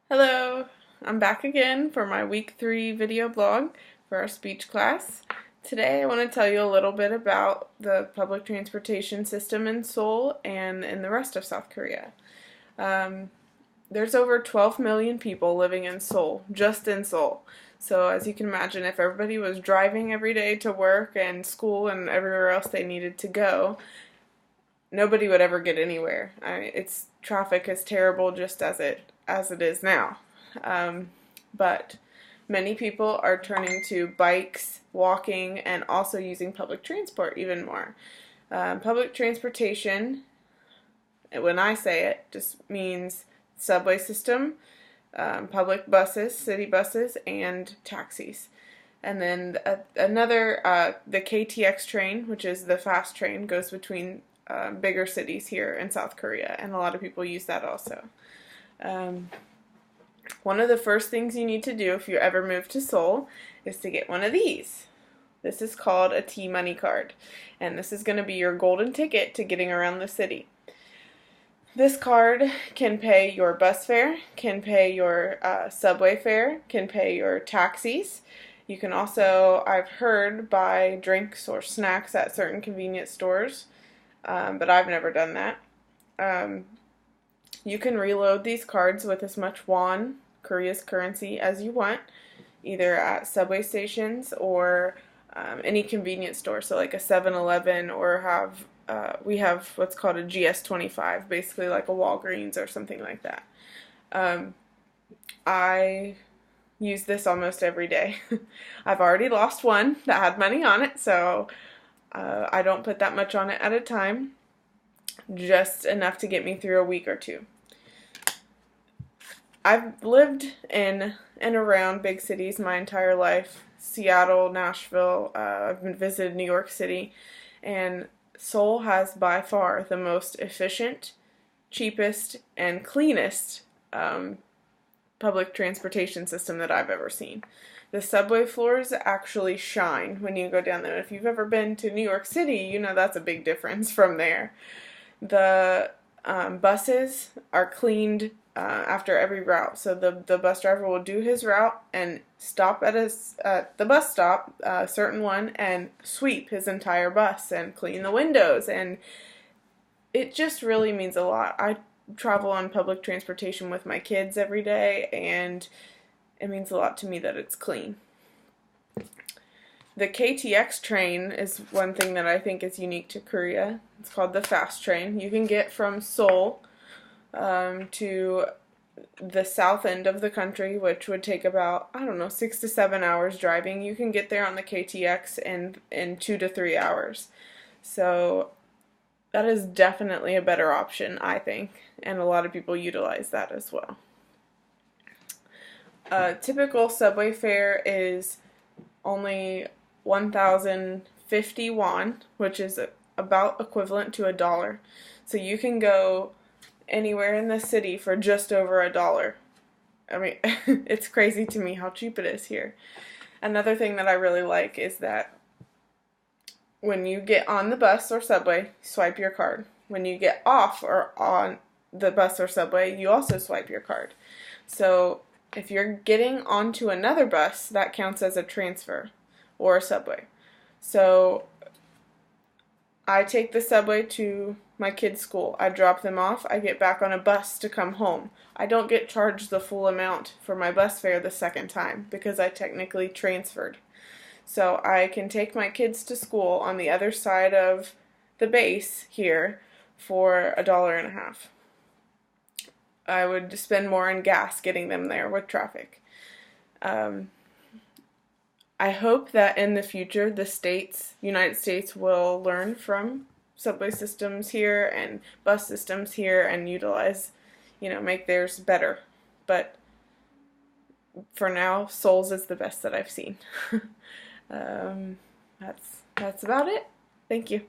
Hello, I'm back again for my week 3 video blog for our speech class. Today I want to tell you a little bit about the public transportation system in Seoul and in the rest of South Korea. There's over 12 million people living in Seoul, just in Seoul. So as you can imagine, if everybody was driving every day to work and school and everywhere else they needed to go, nobody would ever get anywhere. Traffic is terrible just as it is now. But many people are turning to bikes, walking, and also using public transport even more. Public transportation, when I say it, just means subway system, public buses, city buses, and taxis. And then the KTX train, which is the fast train, goes between bigger cities here in South Korea, and a lot of people use that also. One of the first things you need to do if you ever move to Seoul is to get one of these. This is called a T-Money card, and this is going to be your golden ticket to getting around the city. This card can pay your bus fare, can pay your subway fare, can pay your taxis. You can also, I've heard, buy drinks or snacks at certain convenience stores, but I've never done that. You can reload these cards with as much won, Korea's currency, as you want, either at subway stations or any convenience store, so like a 7-Eleven, or we have what's called a GS25, basically like a Walgreens or something like that. I use this almost every day. I've already lost one that had money on it, so I don't put that much on it at a time, just enough to get me through a week or two. I've lived in and around big cities my entire life. Seattle, Nashville, I've been visited New York City, and Seoul has by far the most efficient, cheapest, and cleanest public transportation system that I've ever seen. The subway floors actually shine when you go down there. If you've ever been to New York City, you know that's a big difference from there. The buses are cleaned after every route. So the bus driver will do his route and stop at the bus stop, a certain one, and sweep his entire bus and clean the windows. And it just really means a lot. I travel on public transportation with my kids every day, and it means a lot to me that it's clean. The KTX train is one thing that I think is unique to Korea. It's called the fast train. You can get from Seoul to the south end of the country, which would take about, 6 to 7 hours driving. You can get there on the KTX in 2 to 3 hours. So that is definitely a better option, I think, and a lot of people utilize that as well. Typical subway fare is only 1,050 won, which is about equivalent to $1. So you can go anywhere in the city for just over $1. I mean, it's crazy to me how cheap it is here. Another thing that I really like is that when you get on the bus or subway, swipe your card. When you get off or on the bus or subway, you also swipe your card. So if you're getting onto another bus, that counts as a transfer or a subway. So I take the subway to my kids' school. I drop them off. I get back on a bus to come home. I don't get charged the full amount for my bus fare the second time because I technically transferred. So I can take my kids to school on the other side of the base here for $1.50. I would spend more on gas getting them there with traffic. I hope that in the future the United States will learn from subway systems here and bus systems here and utilize, make theirs better. But for now, Seoul's is the best that I've seen. That's about it. Thank you.